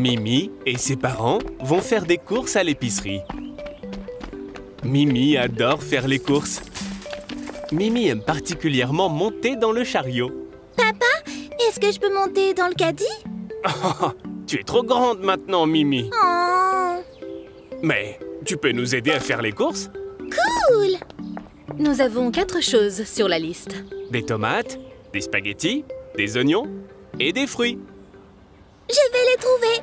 Mimi et ses parents vont faire des courses à l'épicerie. Mimi adore faire les courses. Mimi aime particulièrement monter dans le chariot. Papa, est-ce que je peux monter dans le caddie? Oh, tu es trop grande maintenant, Mimi. Oh, Mais tu peux nous aider à faire les courses? cool! Nous avons 4 choses sur la liste. Des tomates, des spaghettis, des oignons et des fruits. Je vais les trouver.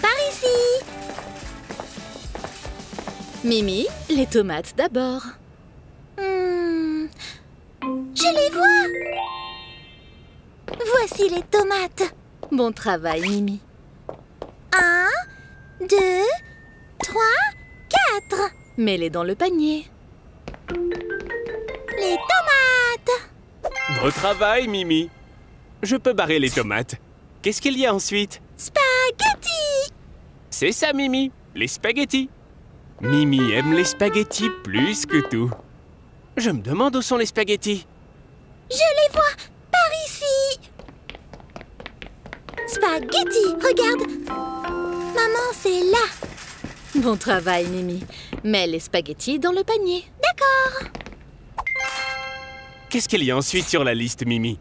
Par ici. Mimi, les tomates d'abord. Je les vois. Voici les tomates. Bon travail, Mimi. 1, 2, 3, 4. Mets-les dans le panier. Les tomates. Bon travail, Mimi. Je peux barrer les tomates. Qu'est-ce qu'il y a ensuite? Spaghetti. C'est ça, Mimi, les spaghettis. Mimi aime les spaghettis plus que tout. Je me demande où sont les spaghettis. Je les vois par ici. Spaghetti, regarde. Maman, c'est là. Bon travail, Mimi. Mets les spaghettis dans le panier. D'accord. Qu'est-ce qu'il y a ensuite sur la liste, Mimi?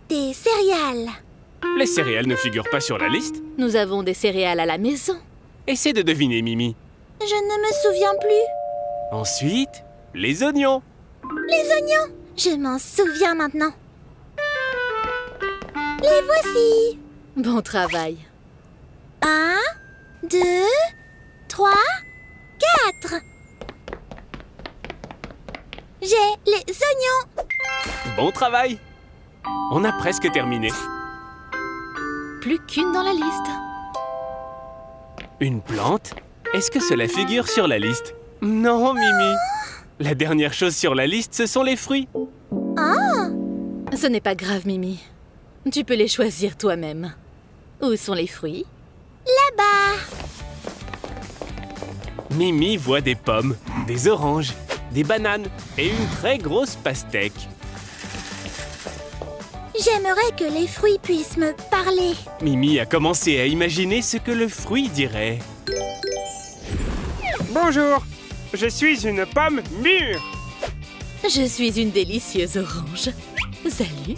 Des céréales. Les céréales ne figurent pas sur la liste. Nous avons des céréales à la maison. Essaie de deviner, Mimi. Je ne me souviens plus. Ensuite, les oignons. Les oignons. Je m'en souviens maintenant. Les voici. Bon travail. 1, 2, 3, 4. J'ai les oignons. Bon travail. On a presque terminé. Plus qu'une dans la liste. Une plante? Est-ce que cela figure sur la liste? Non, Mimi. La dernière chose sur la liste, ce sont les fruits. Ce n'est pas grave, Mimi. Tu peux les choisir toi-même. Où sont les fruits? Là-bas. Mimi voit des pommes, des oranges, des bananes et une très grosse pastèque. J'aimerais que les fruits puissent me parler. Mimi a commencé à imaginer ce que le fruit dirait. Bonjour, je suis une pomme mûre. Je suis une délicieuse orange. Salut.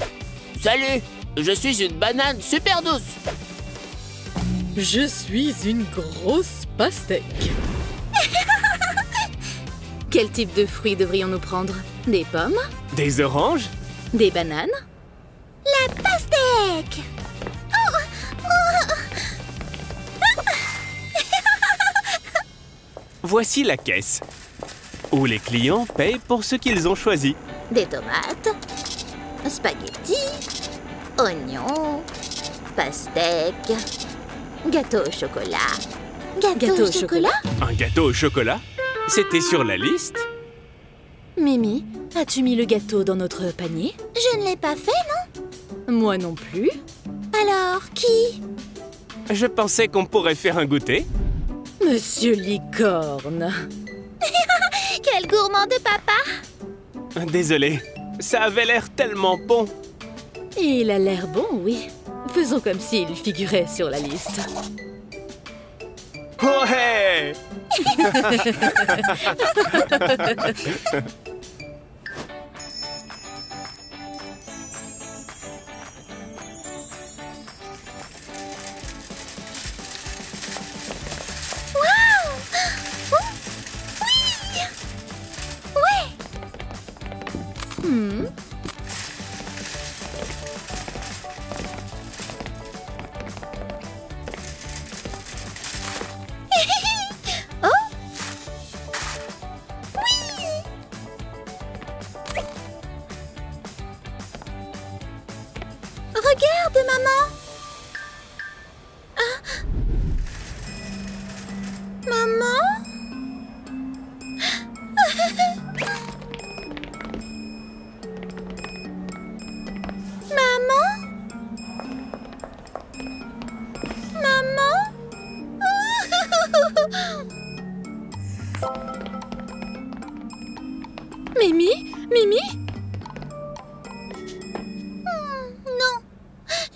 Salut, je suis une banane super douce. Je suis une grosse pastèque. Quel type de fruits devrions-nous prendre? Des pommes? Des oranges? Des bananes? La pastèque. Voici la caisse, où les clients payent pour ce qu'ils ont choisi. Des tomates, spaghettis, oignons, pastèque, gâteau au chocolat. Gâteau au chocolat? Un gâteau au chocolat? C'était sur la liste? Mimi, as-tu mis le gâteau dans notre panier? Je ne l'ai pas fait, non? Moi non plus. Alors, qui? Je pensais qu'on pourrait faire un goûter. Monsieur Licorne. Quel gourmand de papa! Désolé, ça avait l'air tellement bon. Il a l'air bon, oui. Faisons comme s'il figurait sur la liste. Ouais!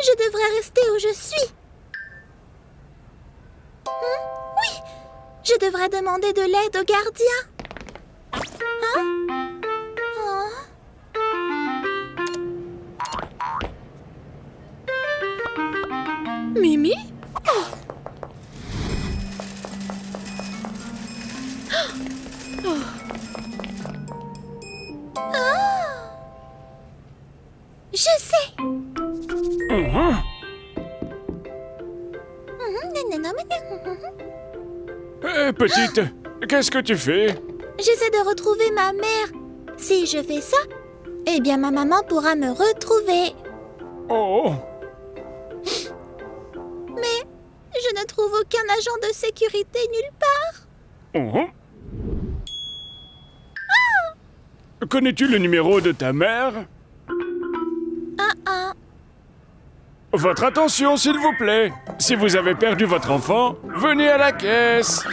Je devrais rester où je suis. Oui, je devrais demander de l'aide au gardien. Hein? Oh. Mimi? Je sais. Petite, qu'est-ce que tu fais? J'essaie de retrouver ma mère. Si je fais ça, eh bien ma maman pourra me retrouver. Oh! Mais je ne trouve aucun agent de sécurité nulle part. Connais-tu le numéro de ta mère? Votre attention, s'il vous plaît. Si vous avez perdu votre enfant, venez à la caisse.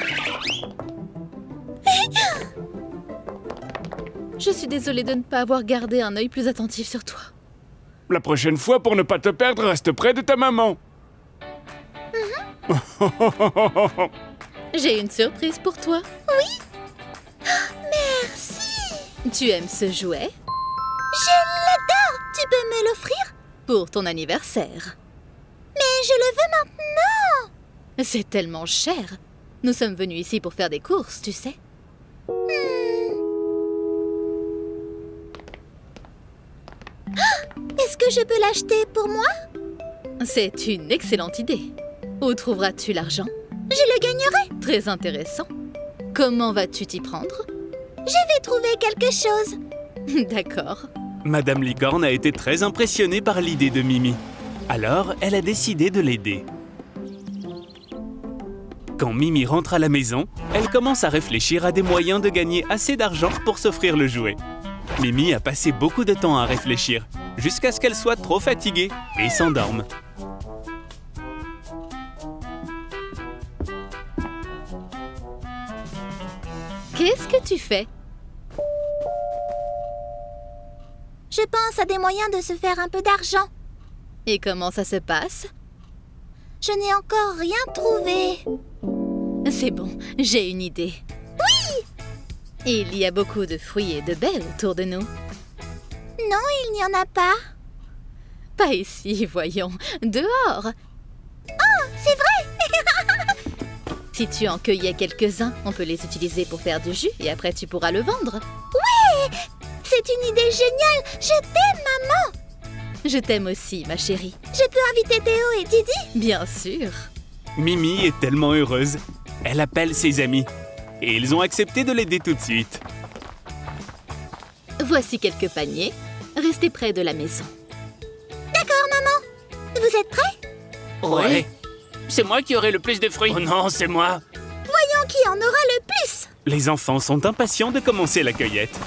Je suis désolée de ne pas avoir gardé un œil plus attentif sur toi. La prochaine fois, pour ne pas te perdre, reste près de ta maman. J'ai une surprise pour toi. Merci. Tu aimes ce jouet? Je l'adore. Tu peux me l'offrir? Pour ton anniversaire. Mais je le veux maintenant. C'est tellement cher. Nous sommes venus ici pour faire des courses, tu sais. Est-ce que je peux l'acheter pour moi? C'est une excellente idée. Où trouveras-tu l'argent? Je le gagnerai. Très intéressant. Comment vas-tu t'y prendre? Je vais trouver quelque chose. D'accord. Madame Licorne a été très impressionnée par l'idée de Mimi. Alors, elle a décidé de l'aider. Quand Mimi rentre à la maison, elle commence à réfléchir à des moyens de gagner assez d'argent pour s'offrir le jouet. Mimi a passé beaucoup de temps à réfléchir, jusqu'à ce qu'elle soit trop fatiguée et s'endorme. Qu'est-ce que tu fais? Je pense à des moyens de se faire un peu d'argent. Et comment ça se passe? Je n'ai encore rien trouvé. C'est bon, j'ai une idée. Oui! Il y a beaucoup de fruits et de baies autour de nous. Non, il n'y en a pas. Pas ici, voyons. Dehors. Oh, c'est vrai! Si tu en cueillais quelques-uns, on peut les utiliser pour faire du jus et après tu pourras le vendre. Ouais! C'est une idée géniale! Je t'aime, maman! Je t'aime aussi, ma chérie. Je peux inviter Théo et Didi? Bien sûr. Mimi est tellement heureuse. Elle appelle ses amis. Et ils ont accepté de l'aider tout de suite. Voici quelques paniers. Restez près de la maison. D'accord, maman. Vous êtes prêts? Ouais. C'est moi qui aurai le plus de fruits. Oh non, c'est moi! Voyons qui en aura le plus. Les enfants sont impatients de commencer la cueillette.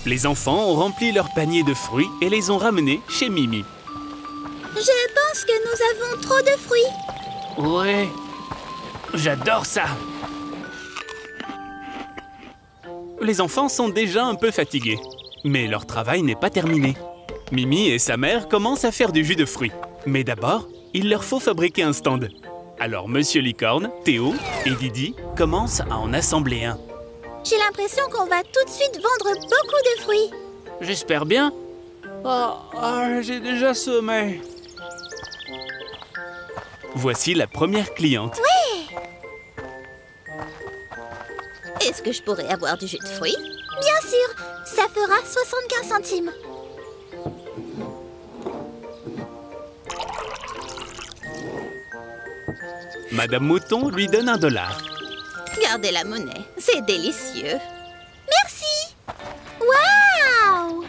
Les enfants ont rempli leur panier de fruits et les ont ramenés chez Mimi. Je pense que nous avons trop de fruits. Ouais, j'adore ça! Les enfants sont déjà un peu fatigués, mais leur travail n'est pas terminé. Mimi et sa mère commencent à faire du jus de fruits. Mais d'abord, il leur faut fabriquer un stand. Alors Monsieur Licorne, Théo et Didi commencent à en assembler un. J'ai l'impression qu'on va tout de suite vendre beaucoup de fruits. J'espère bien. J'ai déjà sommeil. Voici la première cliente. Est-ce que je pourrais avoir du jus de fruits? Bien sûr, ça fera 75 centimes. Madame Mouton lui donne $1. Gardez la monnaie, c'est délicieux. Merci! Waouh!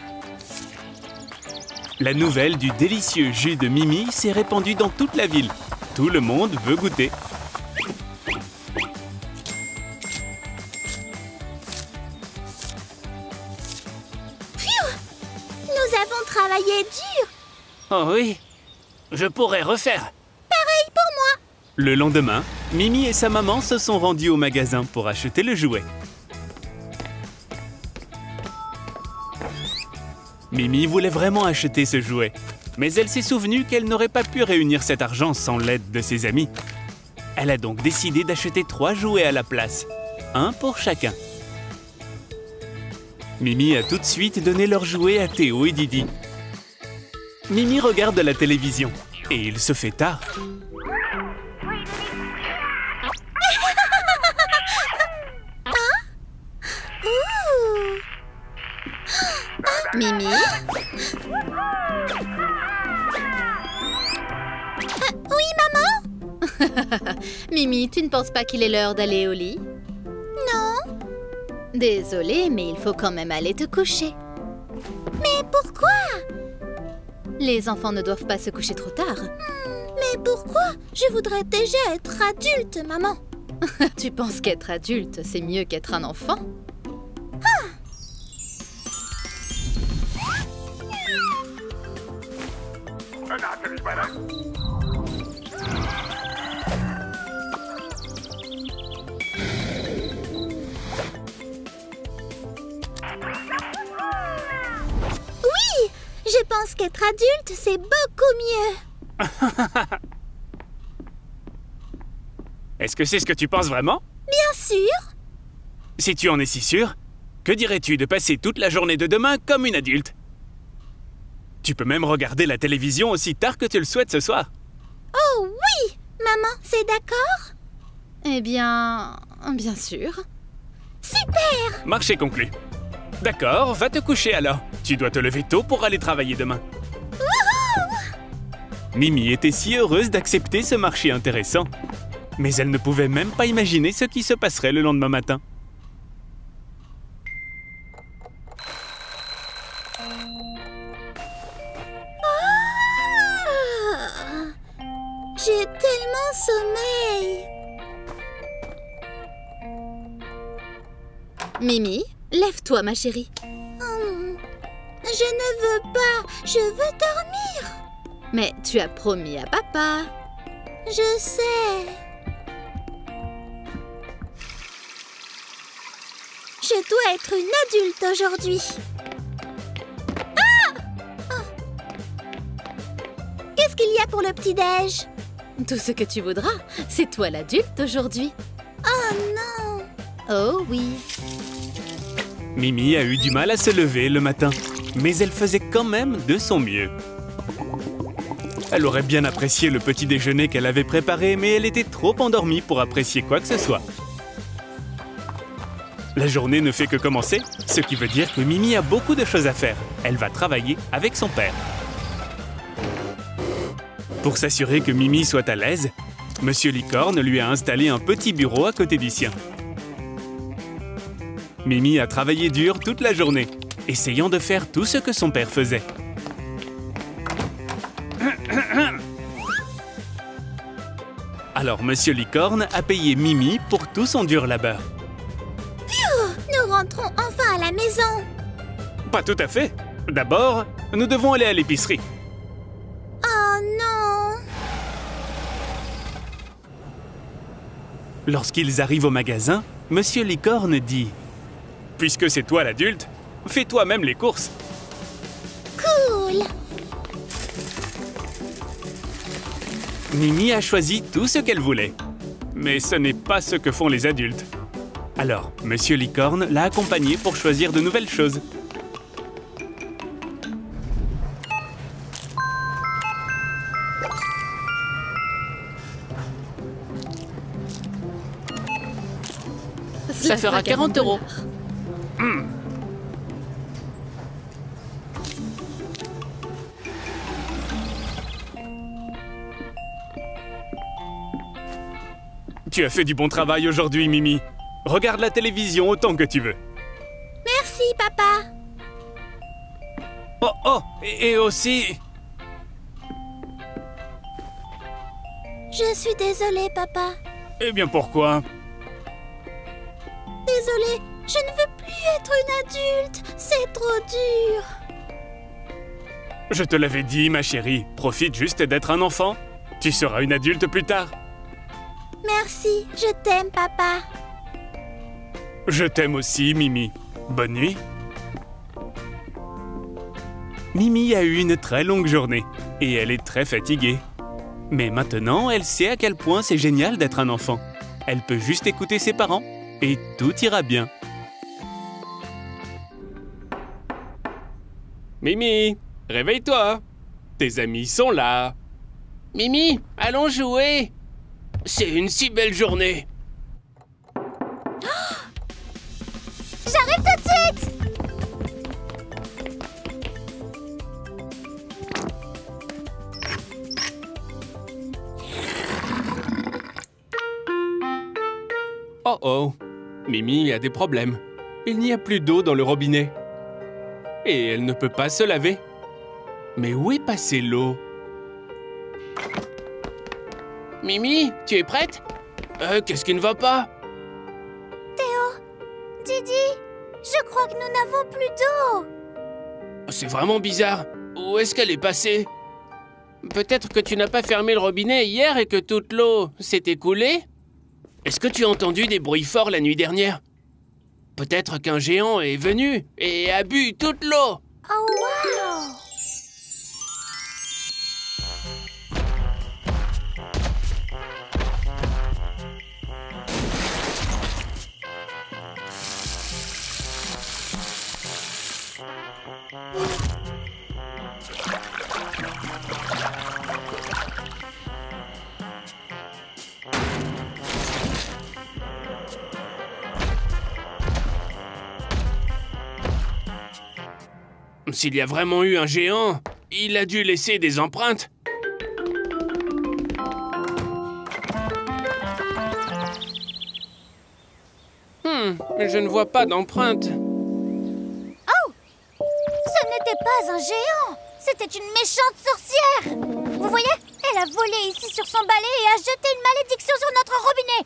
La nouvelle du délicieux jus de Mimi s'est répandue dans toute la ville. Tout le monde veut goûter. Nous avons travaillé dur. Oh oui, je pourrais refaire. Pareil pour moi. Le lendemain, Mimi et sa maman se sont rendus au magasin pour acheter le jouet. Mimi voulait vraiment acheter ce jouet, mais elle s'est souvenue qu'elle n'aurait pas pu réunir cet argent sans l'aide de ses amis. Elle a donc décidé d'acheter 3 jouets à la place, un pour chacun. Mimi a tout de suite donné leurs jouets à Théo et Didi. Mimi regarde la télévision et il se fait tard. Mimi? Oui, maman? Mimi, tu ne penses pas qu'il est l'heure d'aller au lit? Non. Désolée, mais il faut quand même aller te coucher. Mais pourquoi? Les enfants ne doivent pas se coucher trop tard. Mais pourquoi? Je voudrais déjà être adulte, maman. Tu penses qu'être adulte, c'est mieux qu'être un enfant? Oui, je pense qu'être adulte, c'est beaucoup mieux. Est-ce que c'est ce que tu penses vraiment? Bien sûr. Si tu en es si sûr, que dirais-tu de passer toute la journée de demain comme une adulte? Tu peux même regarder la télévision aussi tard que tu le souhaites ce soir. Oh oui, maman, c'est d'accord? Eh bien sûr. Super. Marché conclu. D'accord, va te coucher alors. Tu dois te lever tôt pour aller travailler demain. Mimi était si heureuse d'accepter ce marché intéressant. Mais elle ne pouvait même pas imaginer ce qui se passerait le lendemain matin. J'ai tellement sommeil. Mimi, lève-toi, ma chérie. Je ne veux pas, je veux dormir. Mais tu as promis à papa. Je sais. Je dois être une adulte aujourd'hui. Qu'est-ce qu'il y a pour le petit-déj? Tout ce que tu voudras. C'est toi l'adulte aujourd'hui. Oh non. Oh oui. Mimi a eu du mal à se lever le matin, mais elle faisait quand même de son mieux. Elle aurait bien apprécié le petit déjeuner qu'elle avait préparé, mais elle était trop endormie pour apprécier quoi que ce soit. La journée ne fait que commencer, ce qui veut dire que Mimi a beaucoup de choses à faire. Elle va travailler avec son père. Pour s'assurer que Mimi soit à l'aise, Monsieur Licorne lui a installé un petit bureau à côté du sien. Mimi a travaillé dur toute la journée, essayant de faire tout ce que son père faisait. Alors Monsieur Licorne a payé Mimi pour tout son dur labeur. Nous rentrons enfin à la maison. Pas tout à fait. D'abord, nous devons aller à l'épicerie. Oh non. Lorsqu'ils arrivent au magasin, Monsieur Licorne dit « Puisque c'est toi l'adulte, fais toi-même les courses. » Cool. Mimi a choisi tout ce qu'elle voulait. Mais ce n'est pas ce que font les adultes. Alors, Monsieur Licorne l'a accompagnée pour choisir de nouvelles choses. Ça fera 40 €. Tu as fait du bon travail aujourd'hui, Mimi. Regarde la télévision autant que tu veux. Merci, papa. Oh, et aussi... Je suis désolée, papa. Eh bien, pourquoi? Désolée, je ne veux plus être une adulte. C'est trop dur. Je te l'avais dit, ma chérie. Profite juste d'être un enfant. Tu seras une adulte plus tard. Merci, je t'aime, papa. Je t'aime aussi, Mimi. Bonne nuit. Mimi a eu une très longue journée et elle est très fatiguée. Mais maintenant, elle sait à quel point c'est génial d'être un enfant. Elle peut juste écouter ses parents et tout ira bien. Mimi, réveille-toi. Tes amis sont là. Mimi, allons jouer. C'est une si belle journée. J'arrive tout de suite! Oh oh, Mimi a des problèmes. Il n'y a plus d'eau dans le robinet. Et elle ne peut pas se laver. Mais où est passée l'eau? Mimi, tu es prête? Qu'est-ce qui ne va pas? Didi, je crois que nous n'avons plus d'eau. C'est vraiment bizarre. Où est-ce qu'elle est passée? Peut-être que tu n'as pas fermé le robinet hier et que toute l'eau s'est écoulée? Est-ce que tu as entendu des bruits forts la nuit dernière? Peut-être qu'un géant est venu et a bu toute l'eau. Oh, wow! S'il y a vraiment eu un géant, il a dû laisser des empreintes. Je ne vois pas d'empreintes. Oh! Ce n'était pas un géant! C'était une méchante sorcière! Vous voyez? Elle a volé ici sur son balai et a jeté une malédiction sur notre robinet!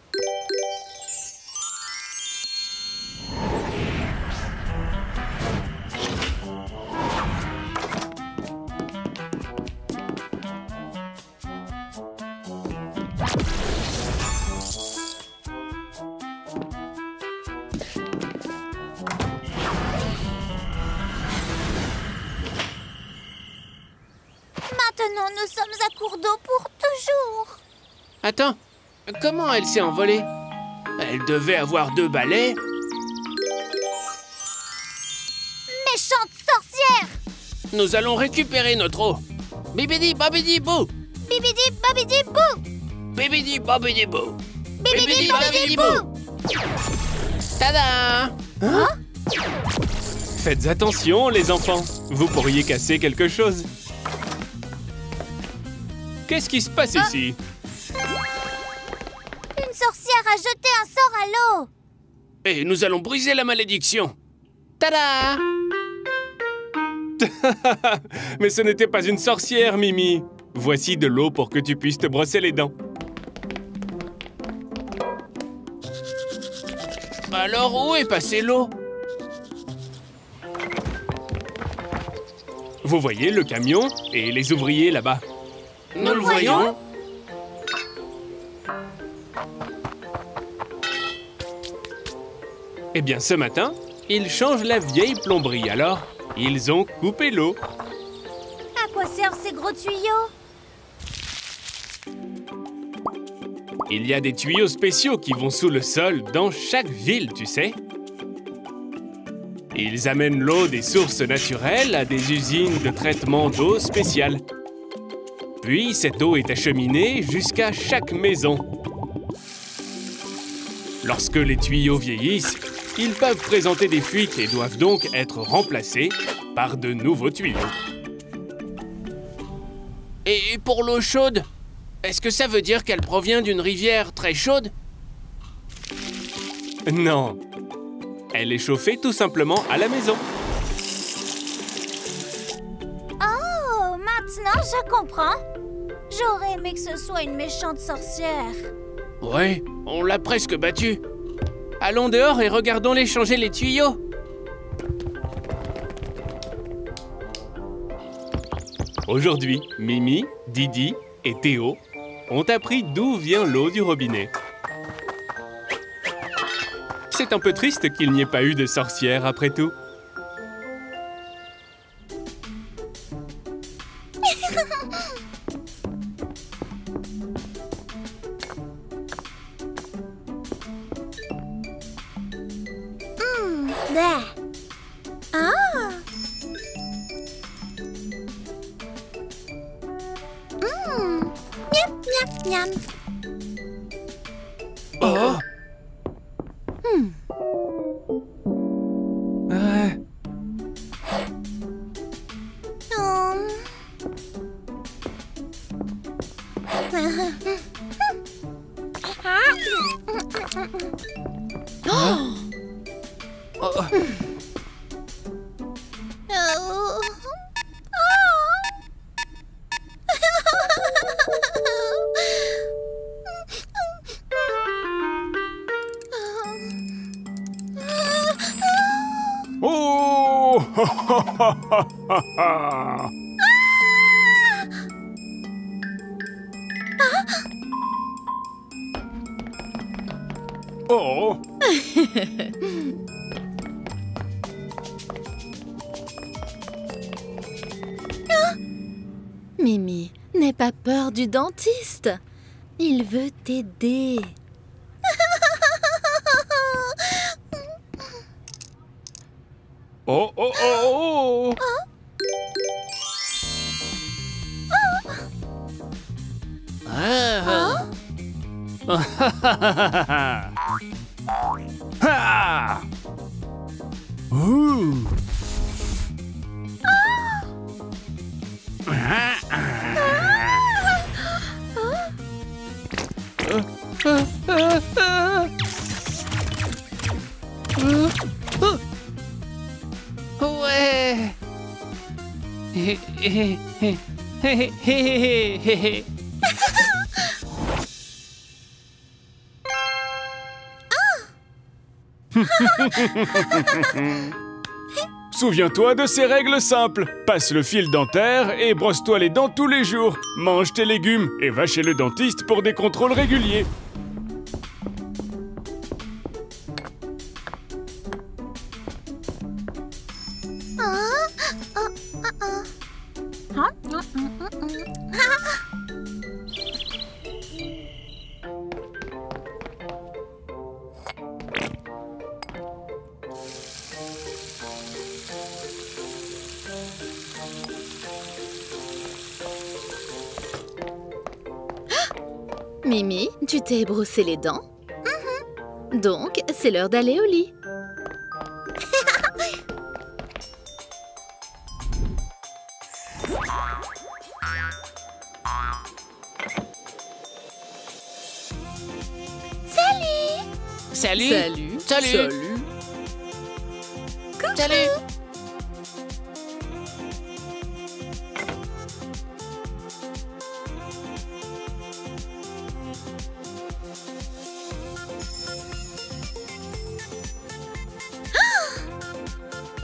Maintenant, nous sommes à court d'eau pour toujours. Attends, comment elle s'est envolée? Elle devait avoir 2 balais. Méchante sorcière! Nous allons récupérer notre eau. Bibidi babidi bou. Bibidi babidi bou! Bibidi babidi bou. Bibidi babidi bou! Tada! Faites attention, les enfants. Vous pourriez casser quelque chose. Qu'est-ce qui se passe ici? Une sorcière a jeté un sort à l'eau. Et nous allons briser la malédiction. Tada! Mais ce n'était pas une sorcière, Mimi. Voici de l'eau pour que tu puisses te brosser les dents. Alors où est passée l'eau? Vous voyez le camion et les ouvriers là-bas. Nous le voyons. Eh bien, ce matin, ils changent la vieille plomberie, alors ils ont coupé l'eau. À quoi servent ces gros tuyaux? Il y a des tuyaux spéciaux qui vont sous le sol dans chaque ville, tu sais. Ils amènent l'eau des sources naturelles à des usines de traitement d'eau spéciales. Puis, cette eau est acheminée jusqu'à chaque maison. Lorsque les tuyaux vieillissent, ils peuvent présenter des fuites et doivent donc être remplacés par de nouveaux tuyaux. Et pour l'eau chaude, est-ce que ça veut dire qu'elle provient d'une rivière très chaude? Non. Elle est chauffée tout simplement à la maison. Oh, maintenant je comprends. J'aurais aimé que ce soit une méchante sorcière. Ouais, on l'a presque battue. Allons dehors et regardons-les changer les tuyaux. Aujourd'hui, Mimi, Didi et Théo ont appris d'où vient l'eau du robinet. C'est un peu triste qu'il n'y ait pas eu de sorcière après tout. Oh! Oh! Mimi, n'aie pas peur du dentiste. Il veut t'aider. Oh, oh, oh, oh! Ha! Ouh! Ouais. Souviens-toi de ces règles simples. Passe le fil dentaire et brosse-toi les dents tous les jours. Mange tes légumes et va chez le dentiste pour des contrôles réguliers. Mimi, tu t'es brossé les dents? Donc, c'est l'heure d'aller au lit. Salut. Salut. Salut. Salut.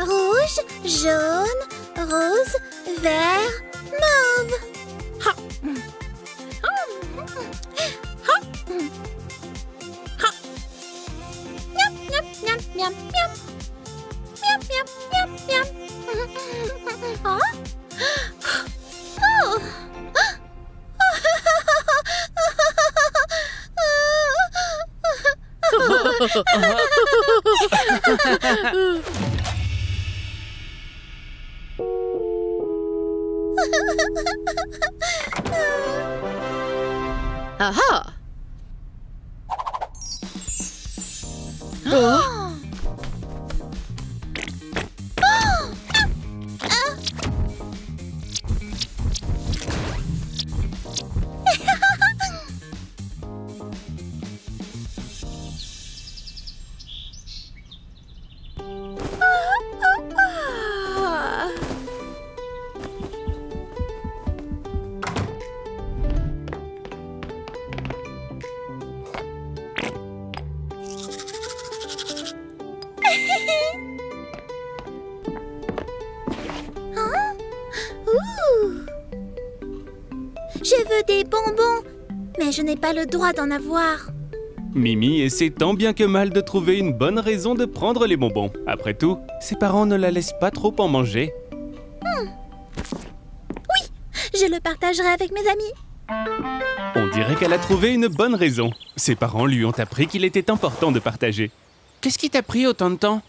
Rouge, jaune, rose, vert, mauve. Miam, miam, miam, miam, miam. Miam, miam, miam, miam. Oh. Oh. Ah ah! Oh! Je veux des bonbons, mais je n'ai pas le droit d'en avoir. Mimi essaie tant bien que mal de trouver une bonne raison de prendre les bonbons. Après tout, ses parents ne la laissent pas trop en manger. Je le partagerai avec mes amis. On dirait qu'elle a trouvé une bonne raison. Ses parents lui ont appris qu'il était important de partager. Qu'est-ce qui t'a pris autant de temps?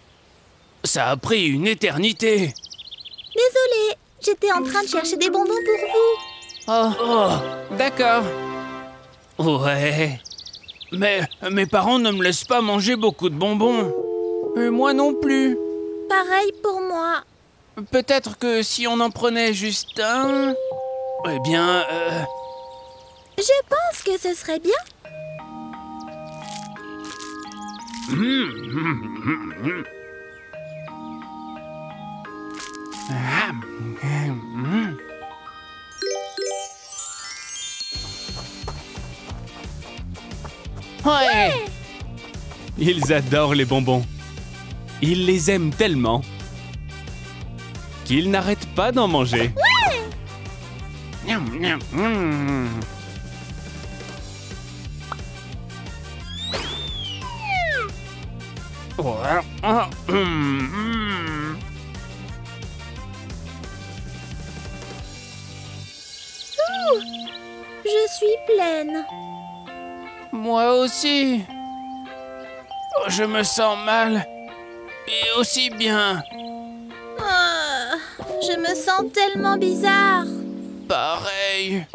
Ça a pris une éternité. Désolée, j'étais en train de chercher des bonbons pour vous. Oh, d'accord. Ouais. Mais mes parents ne me laissent pas manger beaucoup de bonbons. Et moi non plus. Pareil pour moi. Peut-être que si on en prenait juste un... Eh bien, Je pense que ce serait bien. Ouais. Ils adorent les bonbons. Ils les aiment tellement qu'ils n'arrêtent pas d'en manger. Miam, miam, miam. Je suis pleine. Moi aussi. Oh, je me sens mal. Et aussi bien. Ah, je me sens tellement bizarre. Pareil.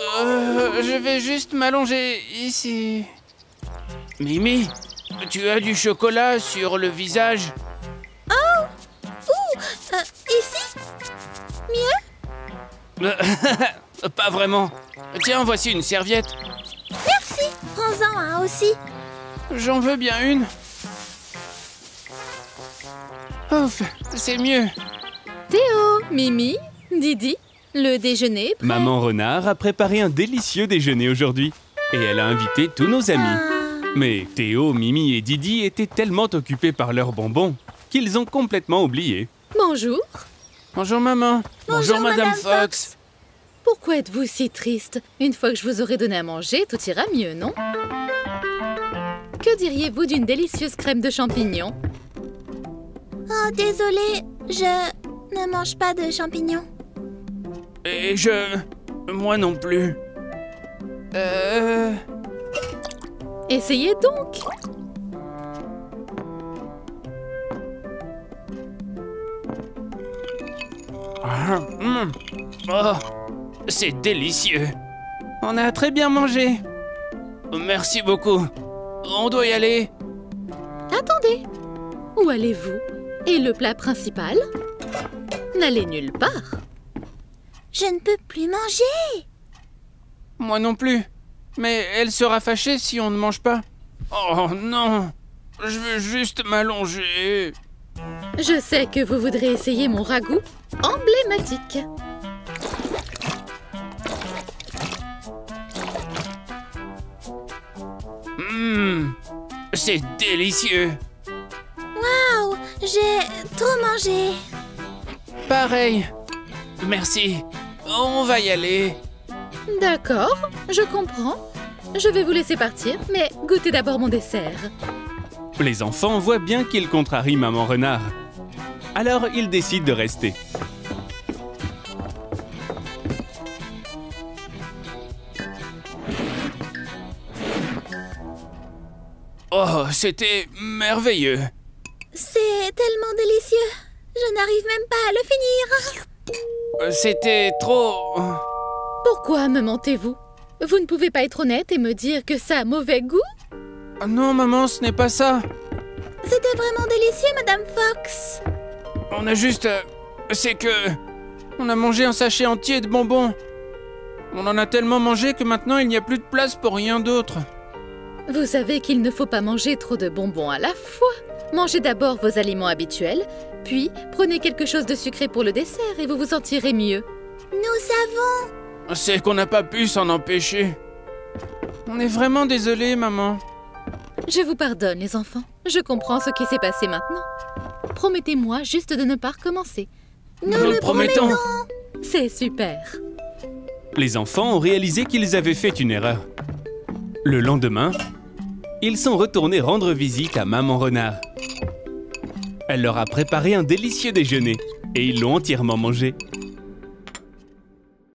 Je vais juste m'allonger ici. Mimi, tu as du chocolat sur le visage. Ici? Mieux? Pas vraiment. Tiens, voici une serviette. Merci. Prends-en un aussi. J'en veux bien une. Ouf, c'est mieux. Théo, Mimi, Didi, le déjeuner est prêt. Maman Renard a préparé un délicieux déjeuner aujourd'hui. Et elle a invité tous nos amis. Mais Théo, Mimi et Didi étaient tellement occupés par leurs bonbons qu'ils ont complètement oublié. Bonjour. Bonjour maman. Bonjour, Madame Madame Fox. Pourquoi êtes-vous si triste? Une fois que je vous aurai donné à manger, tout ira mieux, non? Que diriez-vous d'une délicieuse crème de champignons? Oh, désolée, je ne mange pas de champignons. Et moi non plus. Essayez donc. Oh, c'est délicieux. On a très bien mangé. Merci beaucoup. On doit y aller. Attendez. Où allez-vous? Et le plat principal? N'allez nulle part. Je ne peux plus manger. Moi non plus. Mais elle sera fâchée si on ne mange pas. Oh non. Je veux juste m'allonger. Je sais que vous voudrez essayer mon ragoût emblématique. C'est délicieux. Waouh, j'ai trop mangé. Pareil. Merci. On va y aller. D'accord, je comprends. Je vais vous laisser partir, mais goûtez d'abord mon dessert. Les enfants voient bien qu'ils contrarient Maman Renard. Alors ils décident de rester. Oh, c'était merveilleux. C'est tellement délicieux. Je n'arrive même pas à le finir. C'était trop... Pourquoi me mentez-vous? Vous ne pouvez pas être honnête et me dire que ça a mauvais goût? Non, maman, ce n'est pas ça. C'était vraiment délicieux, Madame Fox. On a juste... c'est que... on a mangé un sachet entier de bonbons. On en a tellement mangé que maintenant il n'y a plus de place pour rien d'autre. Vous savez qu'il ne faut pas manger trop de bonbons à la fois. Mangez d'abord vos aliments habituels, puis prenez quelque chose de sucré pour le dessert et vous vous sentirez mieux. Nous savons. C'est qu'on n'a pas pu s'en empêcher. On est vraiment désolé, maman. Je vous pardonne, les enfants. Je comprends ce qui s'est passé maintenant. Promettez-moi juste de ne pas recommencer. Nous le promettons. C'est super. Les enfants ont réalisé qu'ils avaient fait une erreur. Le lendemain, ils sont retournés rendre visite à Maman Renard. Elle leur a préparé un délicieux déjeuner et ils l'ont entièrement mangé.